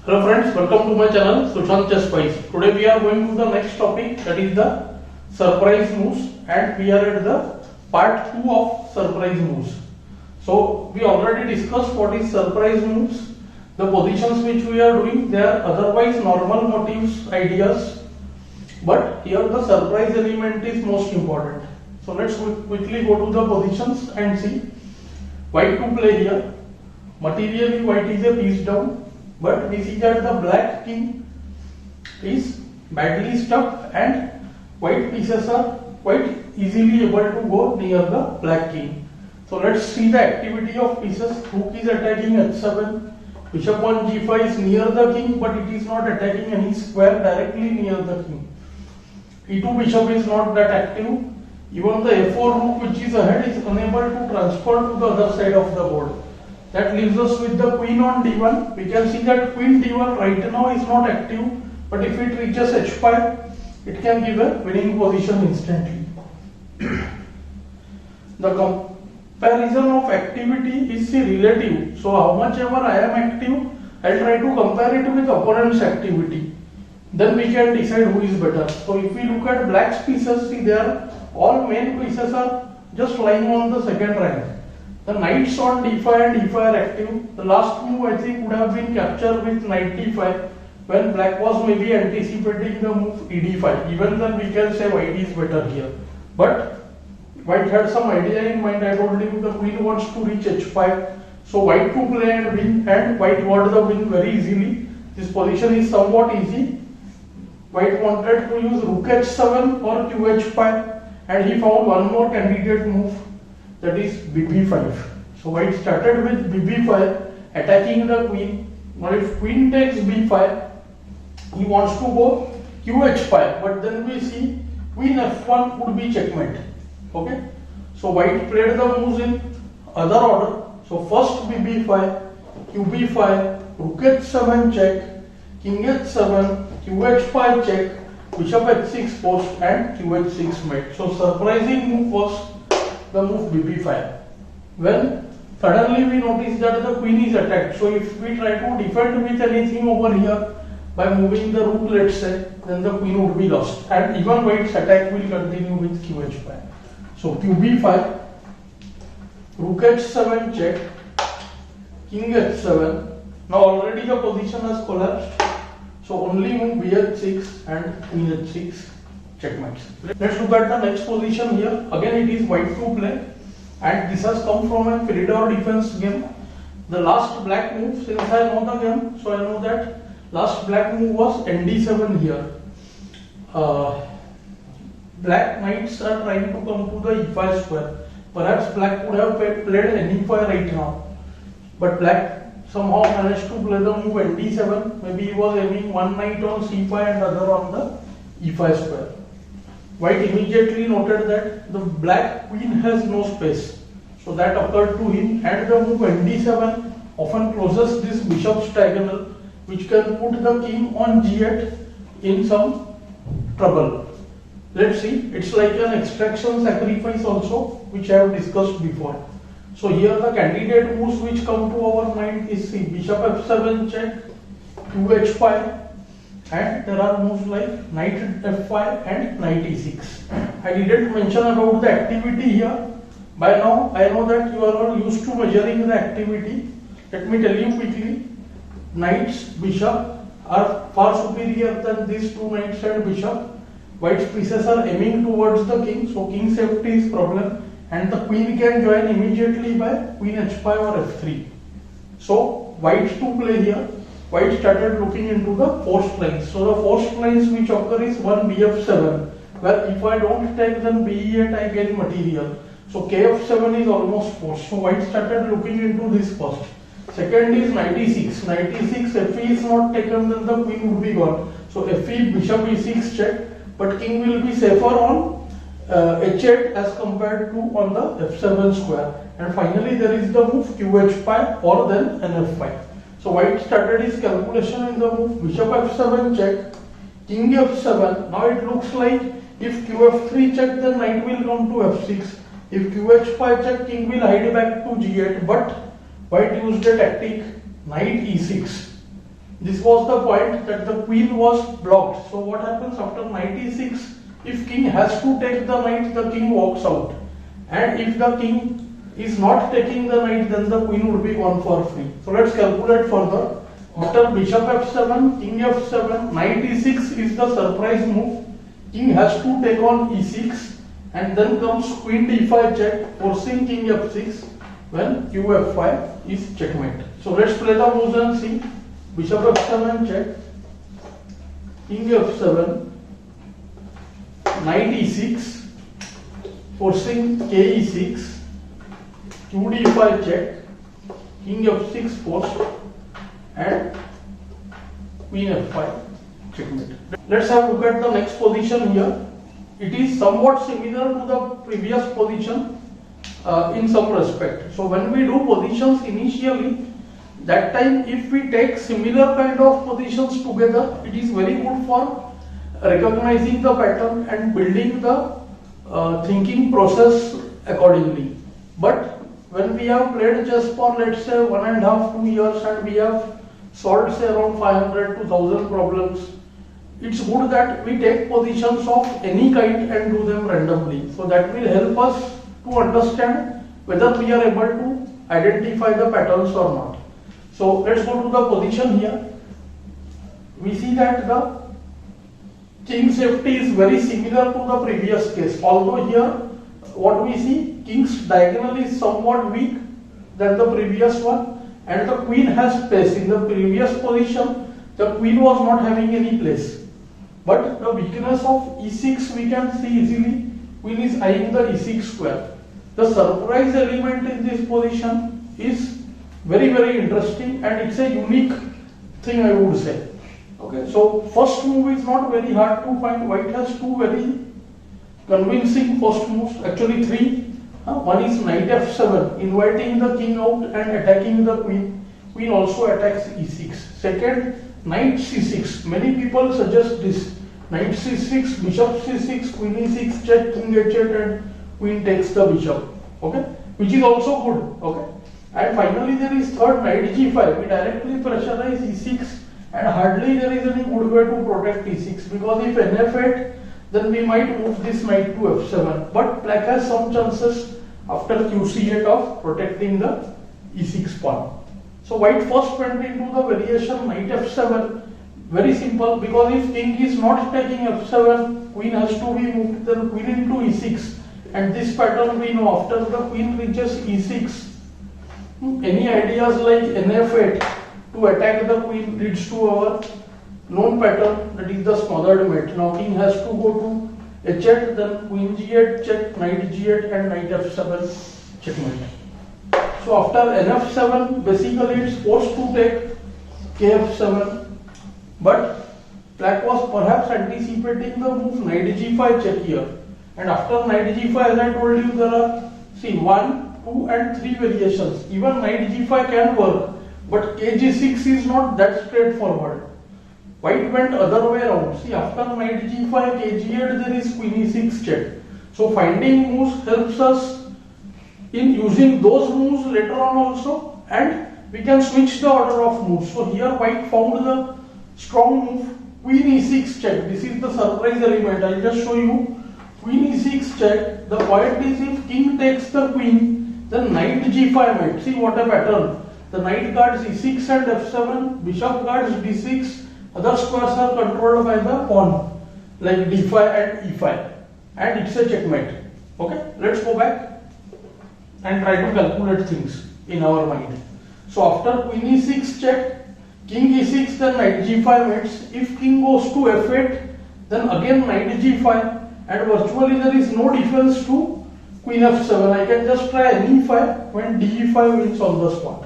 Hello friends, welcome to my channel Sushant Chess Spice. Today we are going to the next topic, that is the surprise moves, and we are at the part 2 of surprise moves. So we already discussed what is surprise moves. The positions which we are doing, they are otherwise normal motifs, ideas, but here the surprise element is most important. So let's quickly go to the positions and see. White to play here. Materially white is a piece down, but we see that the black king is badly stuck and white pieces are quite easily able to go near the black king. So let's see the activity of pieces. Rook is attacking h7, bishop on g5 is near the king, but it is not attacking any square directly near the king. e2 bishop is not that active. Even the a4 rook which is ahead is unable to transfer to the other side of the board. That leaves us with the queen on d1. We can see that queen d1 right now is not active, but if it reaches h5, it can give a winning position instantly. The comparison of activity is relative. So how much ever I am active, I'll try to compare it with opponent's activity. Then we can decide who is better. So if we look at black's pieces, see there, all main pieces are just lying on the second rank. The knights on d5 and e5 are active. The last move I think would have been captured with knight d5 when black was maybe anticipating the move ed5. Even then we can say white is better here. But white had some idea in mind. I told him the queen wants to reach h5. So white to play and win, and white got the win very easily. This position is somewhat easy. White wanted to use rook h7 or qh5, and he found one more candidate move, that is bb5. So white started with bb5, attacking the queen. Now if queen takes b5, he wants to go qh5, but then we see queen f1 would be checkmate. Okay, so white played the moves in other order. So first bb5, qb5, rook h7 check, king h7, qh5 check, bishop h6 post, and qh6 mate. So surprising move was the move bb5. When suddenly we notice that the queen is attacked. So if we try to defend with anything over here by moving the rook, let's say, then the queen would be lost, and even white's attack will continue with qh5. So qb5, rook h7 check, king h7. Now already the position has collapsed. So only move bh6 and queen h6 checkmate. Let's look at the next position here. Again it is white to play, and this has come from a corridor defense game. The last black move, since I know the game, so I know that last black move was nd7 here. Black knights are trying to come to the e5 square. Perhaps black would have played ne5 right now, but black somehow managed to play the move nd7. Maybe he was aiming one knight on c5 and other on the e5 square. White immediately noted that the black queen has no space. So that occurred to him, and the move nd7 often closes this bishop's diagonal, which can put the king on g8 in some trouble. Let's see, it's like an extraction sacrifice also, which I have discussed before. So here the candidate moves which come to our mind is see, bishop f7 check, qh5, and there are moves like knight f5 and knight e6. I didn't mention about the activity here. By now I know that you are all used to measuring the activity. Let me tell you quickly. Knights, bishop are far superior than these two knights and bishop. White's pieces are aiming towards the king, so king safety is problem, and the queen can join immediately by queen h5 or f3. So white to play here. White started looking into the forced lines. So the forced lines which occur is one bf7, where if I don't take then be8 I gain material. So kf7 is almost forced. So white started looking into this first. Second is knight e6. Knight e6, fe is not taken, then the queen would be gone. So fe, bishop e6 check, but king will be safer on h8 as compared to on the f7 square. And finally there is the move qh5 or then nf5. So white started his calculation in the move bishop f7 check, king f7. Now it looks like if qf3 check, then knight will come to f6. If qh5 check, king will hide back to g8. But white used a tactic knight e6. This was the point that the queen was blocked. So what happens after knight e6? If king has to take the knight, the king walks out. And if the king is not taking the knight, then the queen would be gone for free. So let's calculate further. After bishop f7, king f7, knight e6 is the surprise move. King has to take on e6, and then comes queen d5 check, forcing king f6 when q f5 is checkmate. So let's play the moves and see. Bishop f7 check, king f7, knight e6, forcing k e6, q d5 check, king f6 forced, and queen f5 checkmate. Let's have a look at the next position here. It is somewhat similar to the previous position in some respect. So when we do positions initially, that time if we take similar kind of positions together, it is very good for recognizing the pattern and building the thinking process accordingly. But when we have played chess for, let's say, 1.5 to 2 years, and we have solved say around 500 to 1000 problems, it's good that we take positions of any kind and do them randomly. So that will help us to understand whether we are able to identify the patterns or not. So let's go to the position here. We see that the king safety is very similar to the previous case. Although here what we see, king's diagonal is somewhat weak than the previous one, and the queen has place. In the previous position, the queen was not having any place. But the weakness of e6 we can see easily. Queen is eyeing the e6 square. The surprise element in this position is very interesting, and it's a unique thing, I would say. Okay, so first move is not very hard to find. White has two very convincing first moves, actually three. One is knight f7, inviting the king out and attacking the queen. Queen also attacks e6. Second, knight c6. Many people suggest this. Knight c6, bishop c6, queen e6, check, king h8, and queen takes the bishop. Okay, which is also good. Okay, and finally there is third, knight g5. We directly pressurize e6, and hardly there is any good way to protect e6, because if nf8, then we might move this knight to f7. But black has some chances after qc8 of protecting the e6 pawn. So white first went into the variation knight f7. Very simple, because if king is not taking f7, queen has to be moved, then queen into e6. And this pattern we know, after the queen reaches e6, any ideas like nf8 to attack the queen leads to our known pattern, that is the smothered mate. Now king has to go to h8, then queen g8 check, knight g8, and knight f7 checkmate. So after nf7, basically it's forced to take kf7, but black was perhaps anticipating the move knight g5 check here. And after knight g5, as I told you, there are, see, 1, 2 and 3 variations. Even knight g5 can work, but kg6 is not that straightforward. White went other way around. See, after knight g5, kg8, there is queen e6 check. So finding moves helps us in using those moves later on also, and we can switch the order of moves. So here white found the strong move, queen e6 check. This is the surprise element. I'll just show you. Queen e6 check. The point is, if king takes the queen, then knight g5 mate. See what a pattern. The knight guards e6 and f7, bishop guards d6, other squares are controlled by the pawn like d5 and e5, and it's a checkmate. Okay, let's go back and try to calculate things in our mind. So after queen e6 check, king e6, then knight g5 mates. If king goes to f8, then again knight g5, and virtually there is no defense to queen f7. I can just try an e5 when d5 wins on the spot.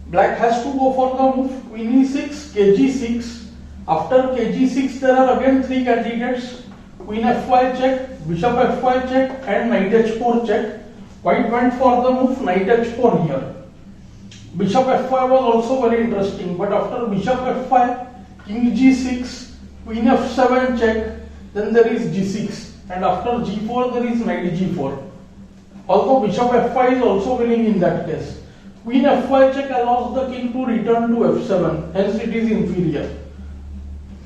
Black has to go for the move queen e6, kg6. After kg6, there are again three candidates: queen f5 check, bishop f5 check, and knight h4 check. White went for the move knight h4 here. Bishop f5 was also very interesting, but after bishop f5, king g6, queen f7 check, then there is g6, and after g4 there is knight g4. Although bishop f5 is also winning in that case. Queen f5 check allows the king to return to f7, hence it is inferior,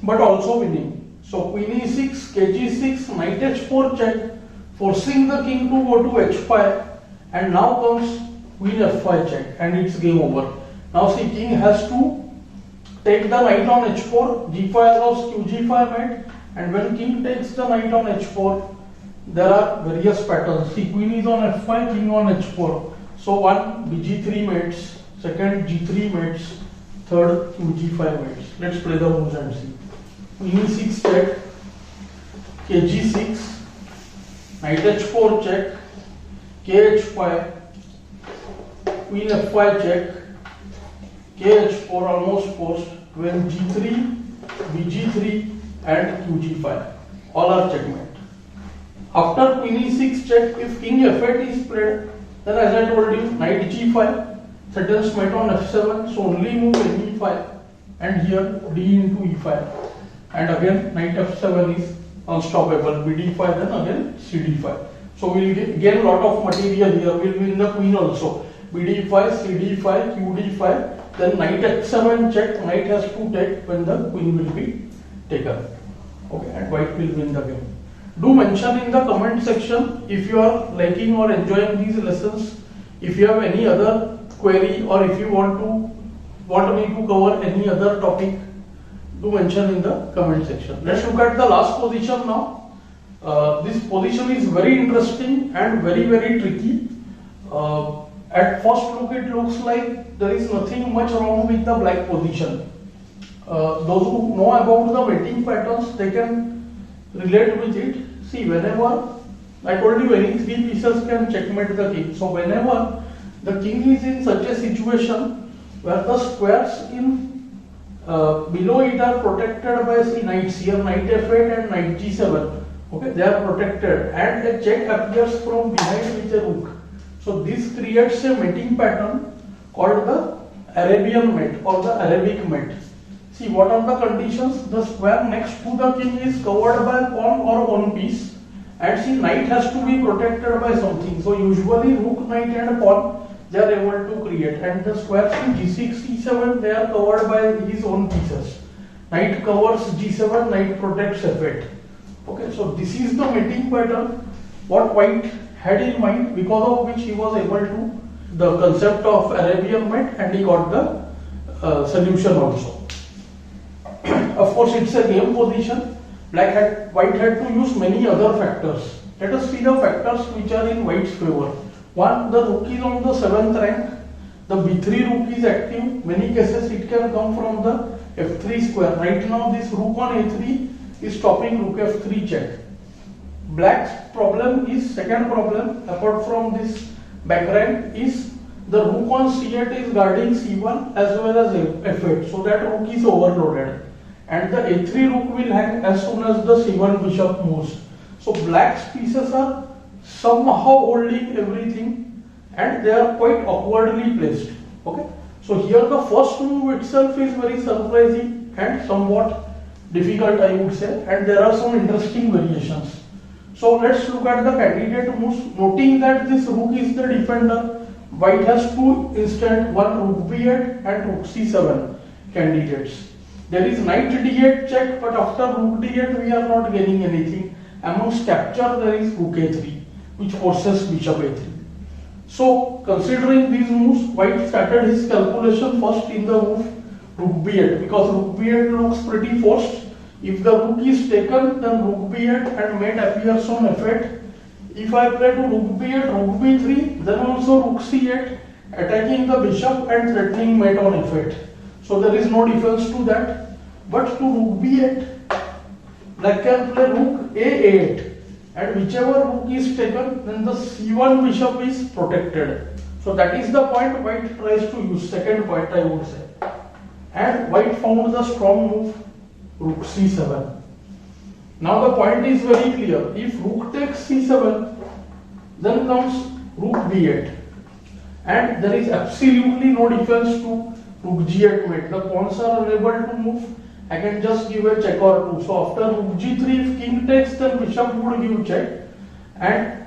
but also winning. So queen e6, kg6, knight h4 check, forcing the king to go to h5, and now comes queen f5 check, and it's game over. Now see, king has to take the knight on h4, g5 allows qg5 mate, and when king takes the knight on h4, there are various patterns. See, queen is on f5, king on h4. So one bg3 mates, second g3 mates, third qg5 mates. Let's play the moves and see. Queen e6 check, kg6, knight h4 check, kh5, queen f5 check, kh4 almost forced, when g3, bg3 and qg5. All are checkmate. After queen e6 check, if king f8 is played, then as I told you, knight g5, threatens mate on f7, so only move e5, and here d into e5. And again knight f7 is unstoppable, bd5, then again cd5. So we'll gain a lot of material here, we'll win the queen also. bd5, cd5, qd5, then knight h7 check, knight has to take when the queen will be taken. Okay, and white will win the game. Do mention in the comment section if you are liking or enjoying these lessons. If you have any other query, or if you want me to cover any other topic, do mention in the comment section. Let's look at the last position now. This position is very interesting and very tricky. At first look it looks like there is nothing much wrong with the black position. Those who know about the mating patterns, they can relate with it. See, whenever I told you any three pieces can checkmate the king. So whenever the king is in such a situation where the squares in below it are protected by, see, knights here, knight f8 and knight g7. Okay, they are protected, and a check appears from behind with a rook. So this creates a mating pattern called the Arabian mate or the Arabic mate. See, what are the conditions? The square next to the king is covered by pawn or one piece, and see, knight has to be protected by something. So usually rook, knight and pawn, they are able to create, and the squares in g6, e7, they are covered by his own pieces. Knight covers g7, knight protects f8. Okay, so this is the mating pattern what white had in mind, because of which he was able to the concept of Arabian mate, and he got the solution also. Of course, it's a game position. White had to use many other factors. Let us see the factors which are in white's favor. One, the rook is on the 7th rank. The b3 rook is active. Many cases it can come from the f3 square. Right now this rook on a3 is stopping rook f3 check. Black's problem is, second problem apart from this back rank, is the rook on c8 is guarding c1 as well as f8. So that rook is overloaded. And the a3 rook will hang as soon as the c1 bishop moves. So black's pieces are somehow holding everything, and they are quite awkwardly placed. Okay, so here the first move itself is very surprising and somewhat difficult, I would say, and there are some interesting variations. So let's look at the candidate moves. Noting that this rook is the defender, white has two instant, one rook b8 and rook c7 candidates. There is knight d8 check, but after rook d8 we are not gaining anything. Amongst capture there is rook a3, which forces bishop a3. So considering these moves, white started his calculation first in the move rook b8, because rook b8 looks pretty forced. If the rook is taken, then rook b8 and mate appears on f8. If I play to rook b8, rook b3, then also rook c8, attacking the bishop and threatening mate on f8. So there is no defense to that. But to rook b8, black can play rook a8, and whichever rook is taken, then the c1 bishop is protected. So that is the point white tries to use, second point I would say. And white found the strong move rook c7. Now the point is very clear. If rook takes c7, then comes rook b8, and there is absolutely no defense to rook g8 mate. The pawns are unable to move. I can just give a check or two. So after rook g3, if king takes, then bishop would give check, and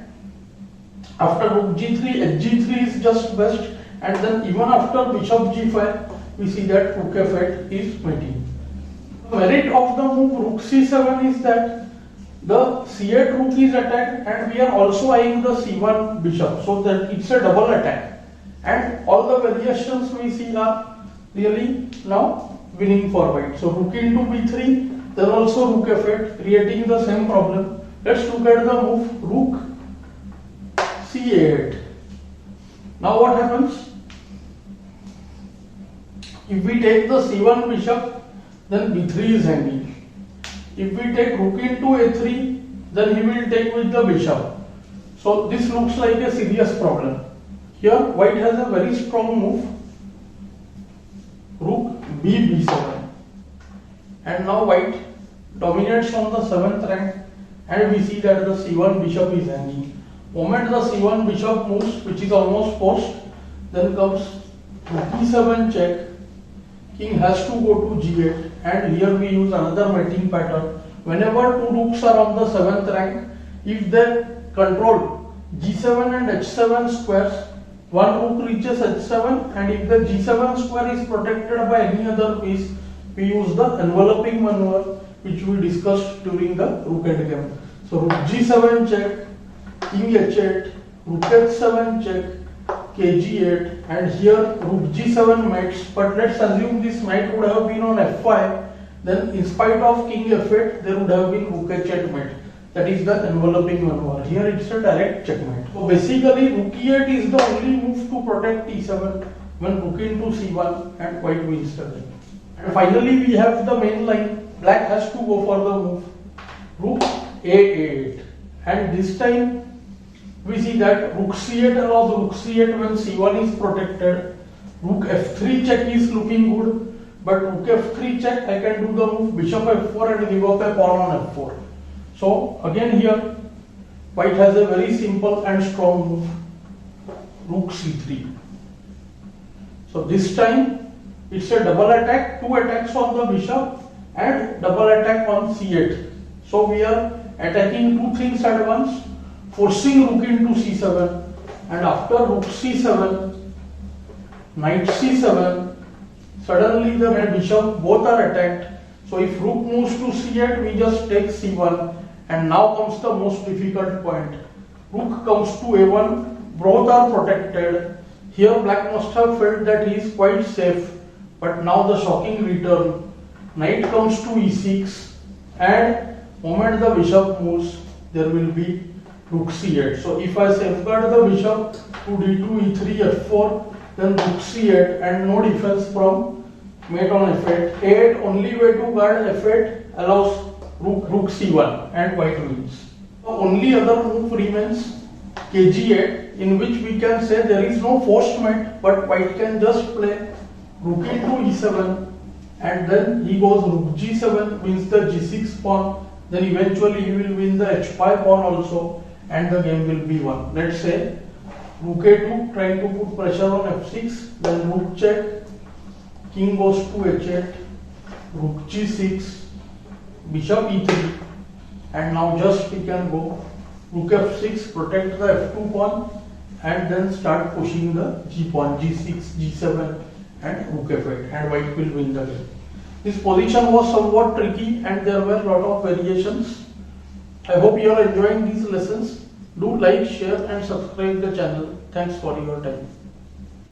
after rook g3, hg3 is just best, and then even after bishop g5 we see that rook f8 is meeting. The merit of the move rook c7 is that the c8 rook is attacked and we are also eyeing the c1 bishop, so that it's a double attack, and all the variations we see are really now winning for white. So rook into b3, then also rook f8, creating the same problem. Let's look at the move rook c8. Now what happens? If we take the c1 bishop, then b3 is hanging. If we take rook into a3, then he will take with the bishop. So this looks like a serious problem. Here white has a very strong move, rook b7, and now white dominates on the 7th rank, and we see that the c1 bishop is hanging. Moment the c1 bishop moves, which is almost forced, then comes rook e7 check. King has to go to g8, and here we use another mating pattern. Whenever two rooks are on the 7th rank, if they control g7 and h7 squares, one rook reaches h7, and if the g7 square is protected by any other piece, we use the enveloping maneuver which we discussed during the rook endgame. So rook g7 check, king h8, rook h7 check, kg8, and here rook g7 mates, but let's assume this knight would have been on f5, then in spite of king f8 there would have been rook h8 mate. That is the enveloping maneuver. Here it's a direct checkmate. So basically rook e8 is the only move to protect e7 when rook into c1 and white wins the game. And finally we have the main line. Black has to go for the move rook a8, and this time we see that rook c8 allows rook c8 when c1 is protected. Rook f3 check is looking good, but rook f3 check I can do the move bishop f4 and give up a pawn on f4. So again here white has a very simple and strong move rook c3. So this time it's a double attack, two attacks on the bishop and double attack on c8. So we are attacking two things at once, forcing rook into c7, and after rook c7, knight c7, suddenly the bishop both are attacked. So if rook moves to c8, we just take c1, and now comes the most difficult point. Rook comes to a1, both are protected. Here black must have felt that he is quite safe, but now the shocking return. Knight comes to e6, and moment the bishop moves, there will be rook c8. So if I safeguard the bishop to d2, e3, f4, then rook c8 and no defense from mate on f8. A8, only way to guard f8 allows rook c1 and white wins. The only other move remains kg8, in which we can say there is no forced mate, but white can just play rook into e7, and then he goes rook g7, wins the g6 pawn, then eventually he will win the h5 pawn also, and the game will be won. Let's say rook a2, trying to put pressure on f6, then rook check, king goes to h8, rook g6, bishop e3, and now just he can go rook f6, protect the f2 pawn, and then start pushing the g pawn, g6, g7, and rook f8, and white will win the game. This position was somewhat tricky and there were a lot of variations. I hope you are enjoying these lessons. Do like, share and subscribe the channel. Thanks for your time.